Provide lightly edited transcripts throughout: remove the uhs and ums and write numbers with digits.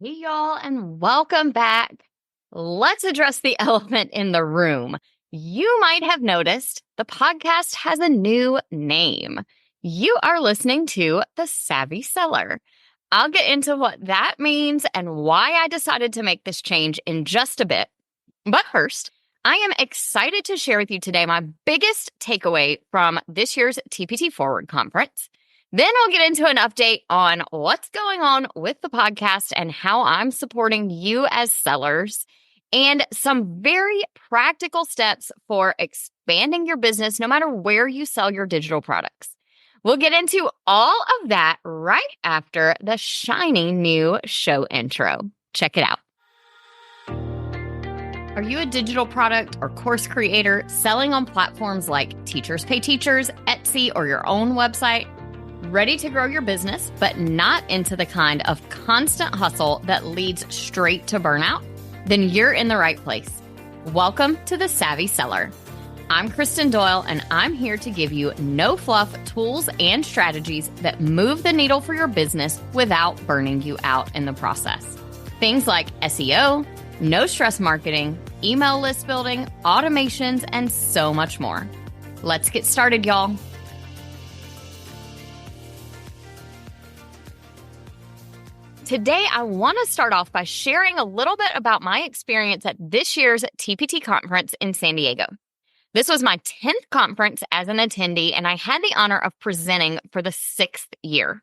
Hey, y'all, and welcome back. Let's address the elephant in the room. You might have noticed the podcast has a new name. You are listening to The Savvy Seller. I'll get into what that means and why I decided to make this change in just a bit. But first, I am excited to share with you today my biggest takeaway from this year's TPT Forward Conference. Then I'll get into an update on what's going on with the podcast and how I'm supporting you as sellers, and some very practical steps for expanding your business no matter where you sell your digital products. We'll get into all of that right after the shiny new show intro. Check it out. Are you a digital product or course creator selling on platforms like Teachers Pay Teachers, Etsy, or your own website? Ready to grow your business, but not into the kind of constant hustle that leads straight to burnout? Then you're in the right place. Welcome to The Savvy Seller. I'm Kristen Doyle, and I'm here to give you no-fluff tools and strategies that move the needle for your business without burning you out in the process. Things like SEO, no-stress marketing, email list building, automations, and so much more. Let's get started, y'all. Today, I want to start off by sharing a little bit about my experience at this year's TPT conference in San Diego. This was my 10th conference as an attendee, and I had the honor of presenting for the 6th year.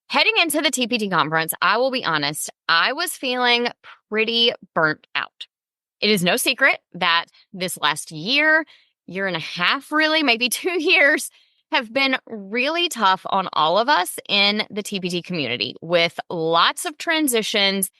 Heading into the TPT conference, I will be honest, I was feeling pretty burnt out. It is no secret that this last year and a half, really, maybe 2 years, have been really tough on all of us in the TPT community, with lots of transitions,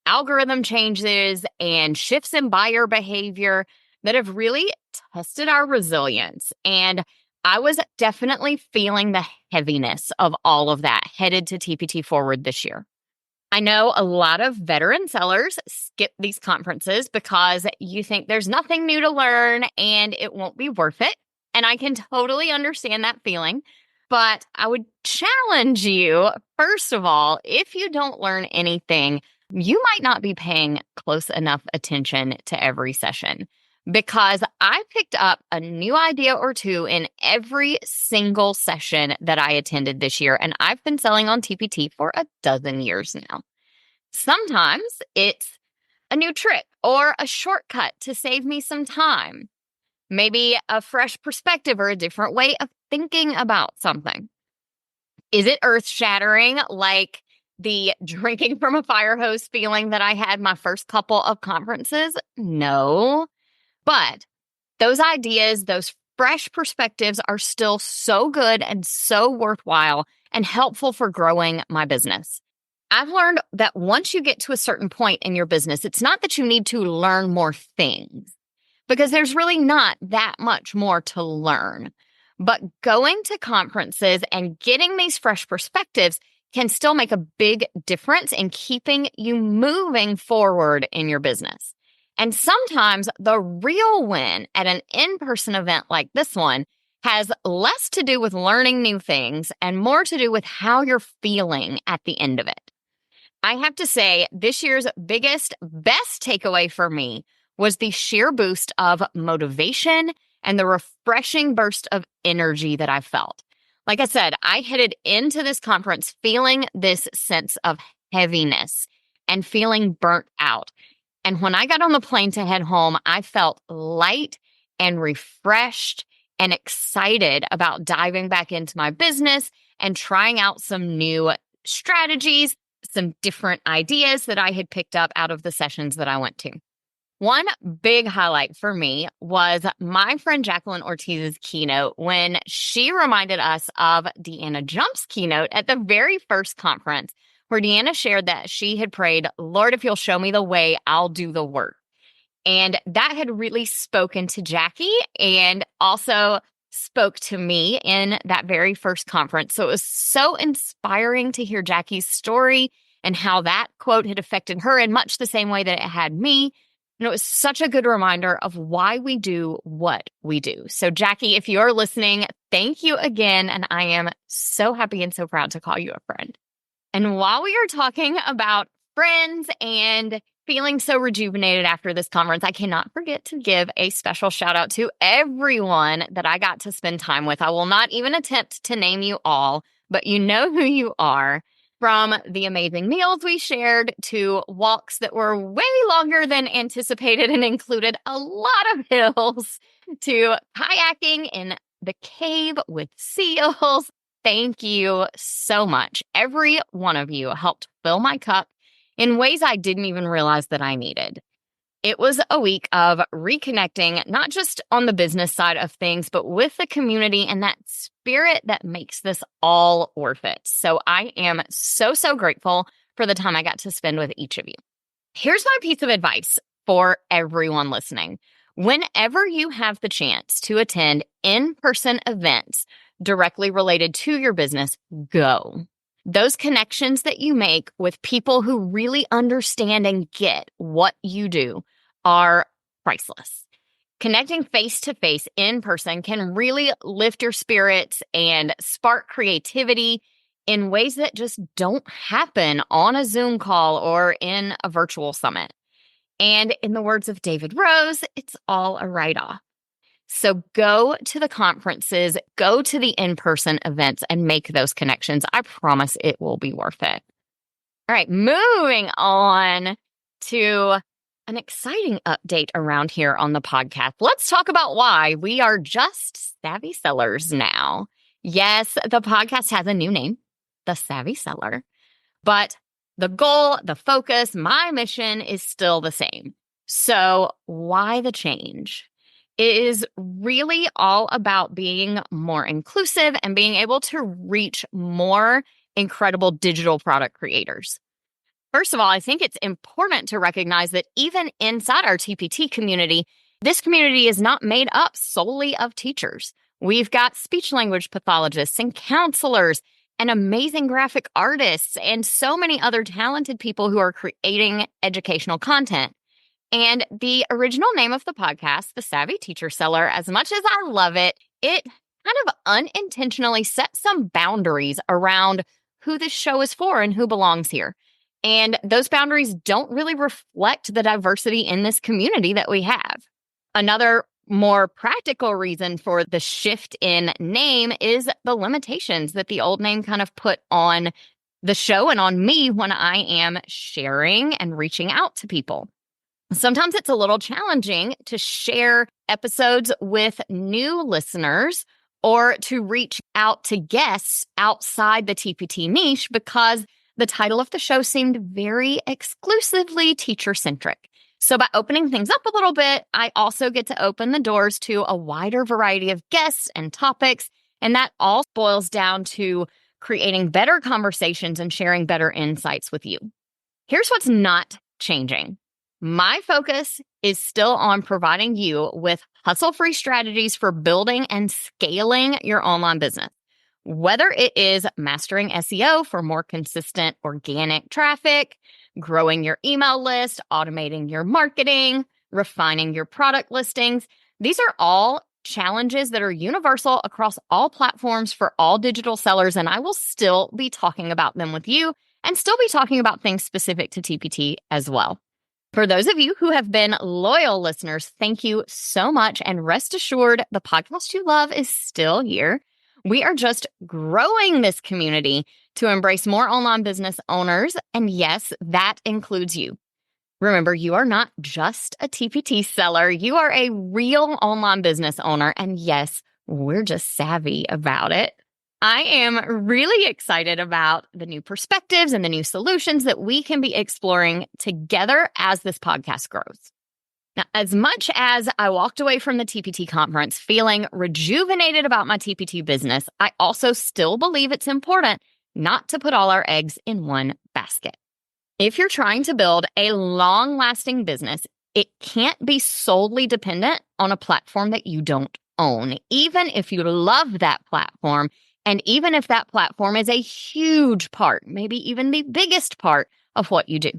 algorithm changes, and shifts in buyer behavior that have really tested our resilience. And I was definitely feeling the heaviness of all of that headed to TPT Forward this year. I know a lot of veteran sellers skip these conferences because you think there's nothing new to learn and it won't be worth it. And I can totally understand that feeling. But I would challenge you, first of all, if you don't learn anything, you might not be paying close enough attention to every session, because I picked up a new idea or two in every single session that I attended this year. And I've been selling on TPT for a dozen years now. Sometimes it's a new trick or a shortcut to save me some time. Maybe a fresh perspective or a different way of thinking about something. Is it earth-shattering, like the drinking from a fire hose feeling that I had my first couple of conferences? No. But those ideas, those fresh perspectives are still so good and so worthwhile and helpful for growing my business. I've learned that once you get to a certain point in your business, it's not that you need to learn more things, because there's really not that much more to learn. But going to conferences and getting these fresh perspectives can still make a big difference in keeping you moving forward in your business. And sometimes the real win at an in-person event like this one has less to do with learning new things and more to do with how you're feeling at the end of it. I have to say, this year's best takeaway for me was the sheer boost of motivation and the refreshing burst of energy that I felt. Like I said, I headed into this conference feeling this sense of heaviness and feeling burnt out. And when I got on the plane to head home, I felt light and refreshed and excited about diving back into my business and trying out some new strategies, some different ideas that I had picked up out of the sessions that I went to. One big highlight for me was my friend Jacqueline Ortiz's keynote when she reminded us of Deanna Jump's keynote at the very first conference, where Deanna shared that she had prayed, "Lord, if you'll show me the way, I'll do the work." And that had really spoken to Jackie and also spoke to me in that very first conference. So it was so inspiring to hear Jackie's story and how that quote had affected her in much the same way that it had me. And it was such a good reminder of why we do what we do. So Jackie, if you're listening, thank you again. And I am so happy and so proud to call you a friend. And while we are talking about friends and feeling so rejuvenated after this conference. I cannot forget to give a special shout out to everyone that I got to spend time with. I will not even attempt to name you all, but you know who you are. From the amazing meals we shared to walks that were way longer than anticipated and included a lot of hills to kayaking in the cave with seals. Thank you so much. Every one of you helped fill my cup in ways I didn't even realize that I needed. It was a week of reconnecting, not just on the business side of things, but with the community and that spirit that makes this all worth it. So I am so grateful for the time I got to spend with each of you. Here's my piece of advice for everyone listening. Whenever you have the chance to attend in-person events directly related to your business, go. Those connections that you make with people who really understand and get what you do are priceless. Connecting face-to-face in person can really lift your spirits and spark creativity in ways that just don't happen on a Zoom call or in a virtual summit. And in the words of David Rose, it's all a write-off. So go to the conferences, go to the in-person events, and make those connections. I promise it will be worth it. All right, moving on to an exciting update around here on the podcast. Let's talk about why we are just Savvy Sellers now. Yes, the podcast has a new name, The Savvy Seller, but the goal, the focus, my mission is still the same. So why the change? It is really all about being more inclusive and being able to reach more incredible digital product creators. First of all, I think it's important to recognize that even inside our TPT community, this community is not made up solely of teachers. We've got speech language pathologists and counselors and amazing graphic artists and so many other talented people who are creating educational content. And the original name of the podcast, The Savvy Teacher Seller, as much as I love it, it kind of unintentionally set some boundaries around who this show is for and who belongs here. And those boundaries don't really reflect the diversity in this community that we have. Another more practical reason for the shift in name is the limitations that the old name kind of put on the show and on me when I am sharing and reaching out to people. Sometimes it's a little challenging to share episodes with new listeners or to reach out to guests outside the TPT niche because the title of the show seemed very exclusively teacher-centric. So by opening things up a little bit, I also get to open the doors to a wider variety of guests and topics, and that all boils down to creating better conversations and sharing better insights with you. Here's what's not changing. My focus is still on providing you with hustle-free strategies for building and scaling your online business. Whether it is mastering SEO for more consistent organic traffic, growing your email list, automating your marketing, refining your product listings, these are all challenges that are universal across all platforms for all digital sellers, and I will still be talking about them with you and still be talking about things specific to TPT as well. For those of you who have been loyal listeners, thank you so much. And rest assured, the podcast you love is still here. We are just growing this community to embrace more online business owners. And yes, that includes you. Remember, you are not just a TPT seller. You are a real online business owner. And yes, we're just savvy about it. I am really excited about the new perspectives and the new solutions that we can be exploring together as this podcast grows. Now, as much as I walked away from the TPT conference feeling rejuvenated about my TPT business, I also still believe it's important not to put all our eggs in one basket. If you're trying to build a long-lasting business, it can't be solely dependent on a platform that you don't own, even if you love that platform. And even if that platform is a huge part, maybe even the biggest part of what you do.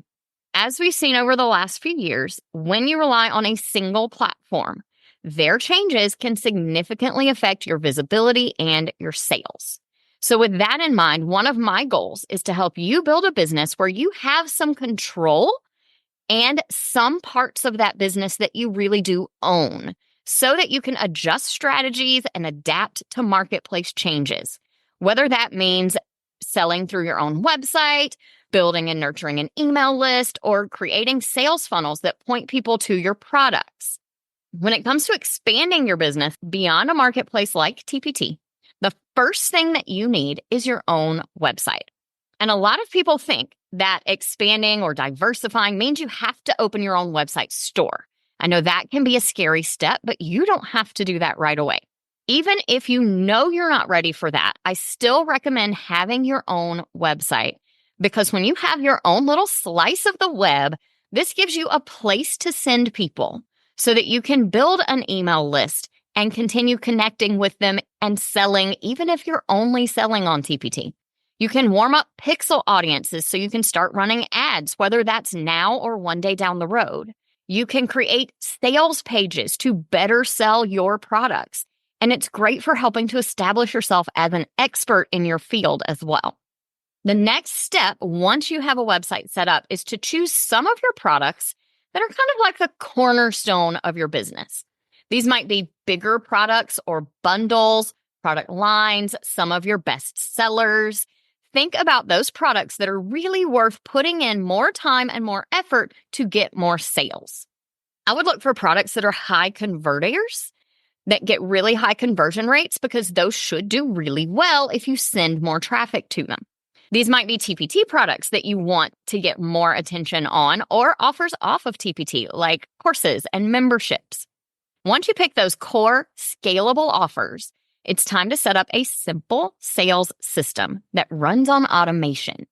As we've seen over the last few years, when you rely on a single platform, their changes can significantly affect your visibility and your sales. So, with that in mind, one of my goals is to help you build a business where you have some control and some parts of that business that you really do own so that you can adjust strategies and adapt to marketplace changes. Whether that means selling through your own website, building and nurturing an email list, or creating sales funnels that point people to your products. When it comes to expanding your business beyond a marketplace like TPT, the first thing that you need is your own website. And a lot of people think that expanding or diversifying means you have to open your own website store. I know that can be a scary step, but you don't have to do that right away. Even if you know you're not ready for that, I still recommend having your own website because when you have your own little slice of the web, this gives you a place to send people so that you can build an email list and continue connecting with them and selling, even if you're only selling on TPT. You can warm up pixel audiences so you can start running ads, whether that's now or one day down the road. You can create sales pages to better sell your products. And it's great for helping to establish yourself as an expert in your field as well. The next step, once you have a website set up, is to choose some of your products that are kind of like the cornerstone of your business. These might be bigger products or bundles, product lines, some of your best sellers. Think about those products that are really worth putting in more time and more effort to get more sales. I would look for products that are high converters, that get really high conversion rates, because those should do really well if you send more traffic to them. These might be TPT products that you want to get more attention on, or offers off of TPT, like courses and memberships. Once you pick those core scalable offers, it's time to set up a simple sales system that runs on automation.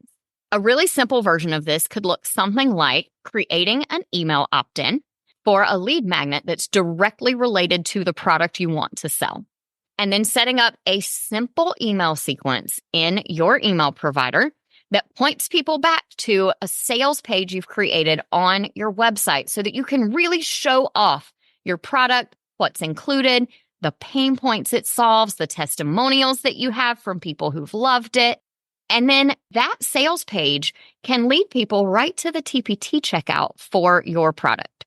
A really simple version of this could look something like creating an email opt-in for a lead magnet that's directly related to the product you want to sell. And then setting up a simple email sequence in your email provider that points people back to a sales page you've created on your website so that you can really show off your product, what's included, the pain points it solves, the testimonials that you have from people who've loved it. And then that sales page can lead people right to the TPT checkout for your product.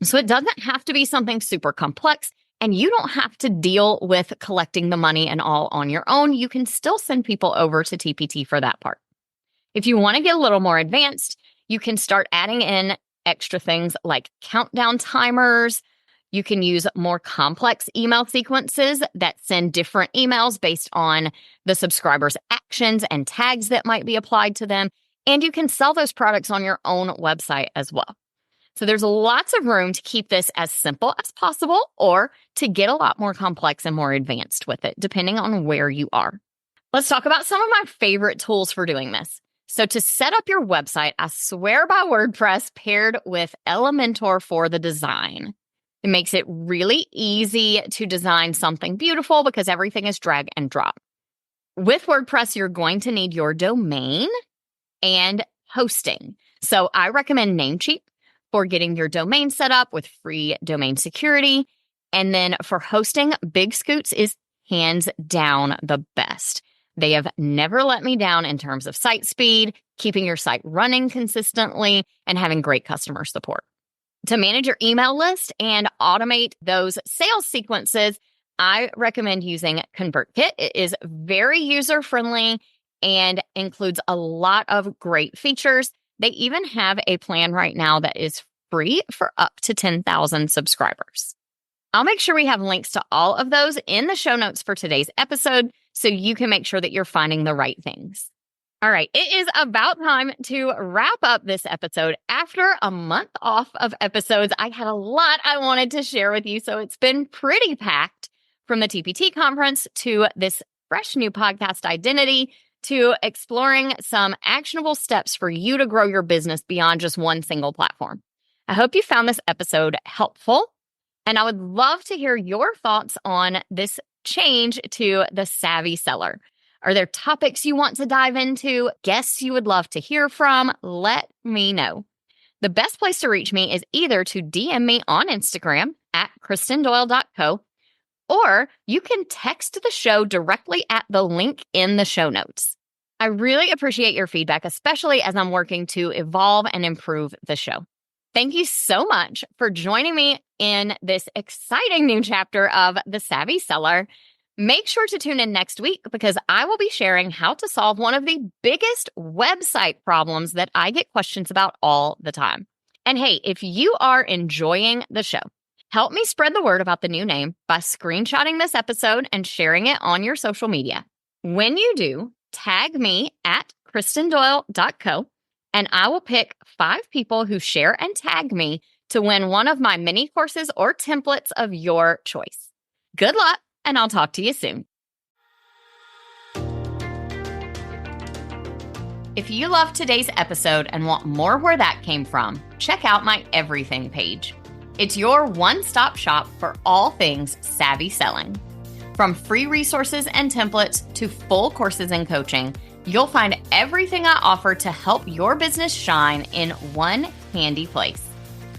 So it doesn't have to be something super complex, and you don't have to deal with collecting the money and all on your own. You can still send people over to TPT for that part. If you want to get a little more advanced, you can start adding in extra things like countdown timers. You can use more complex email sequences that send different emails based on the subscriber's actions and tags that might be applied to them. And you can sell those products on your own website as well. So there's lots of room to keep this as simple as possible or to get a lot more complex and more advanced with it, depending on where you are. Let's talk about some of my favorite tools for doing this. So to set up your website, I swear by WordPress paired with Elementor for the design. It makes it really easy to design something beautiful because everything is drag and drop. With WordPress, you're going to need your domain and hosting. So I recommend Namecheap for getting your domain set up with free domain security. And then for hosting, Big Scoots is hands down the best. They have never let me down in terms of site speed, keeping your site running consistently, and having great customer support. To manage your email list and automate those sales sequences, I recommend using ConvertKit. It is very user-friendly and includes a lot of great features. They even have a plan right now that is free for up to 10,000 subscribers. I'll make sure we have links to all of those in the show notes for today's episode so you can make sure that you're finding the right things. All right, it is about time to wrap up this episode. After a month off of episodes, I had a lot I wanted to share with you, so it's been pretty packed, from the TPT conference to this fresh new podcast identity to exploring some actionable steps for you to grow your business beyond just one single platform. I hope you found this episode helpful, and I would love to hear your thoughts on this change to the Savvy Seller. Are there topics you want to dive into? Guests you would love to hear from? Let me know. The best place to reach me is either to DM me on Instagram at KristenDoyle.co or you can text the show directly at the link in the show notes. I really appreciate your feedback, especially as I'm working to evolve and improve the show. Thank you so much for joining me in this exciting new chapter of The Savvy Seller. Make sure to tune in next week because I will be sharing how to solve one of the biggest website problems that I get questions about all the time. And hey, if you are enjoying the show, help me spread the word about the new name by screenshotting this episode and sharing it on your social media. When you do, tag me at KristenDoyle.co, and I will pick 5 people who share and tag me to win one of my mini courses or templates of your choice. Good luck, and I'll talk to you soon. If you loved today's episode and want more where that came from, check out my everything page. It's your one-stop shop for all things savvy selling. From free resources and templates to full courses and coaching, you'll find everything I offer to help your business shine in one handy place.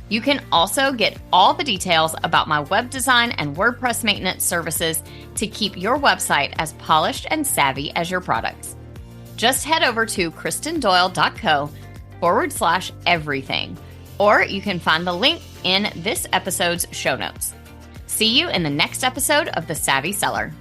You can also get all the details about my web design and WordPress maintenance services to keep your website as polished and savvy as your products. Just head over to KristenDoyle.co/everything, or you can find the link in this episode's show notes. See you in the next episode of The Savvy Seller.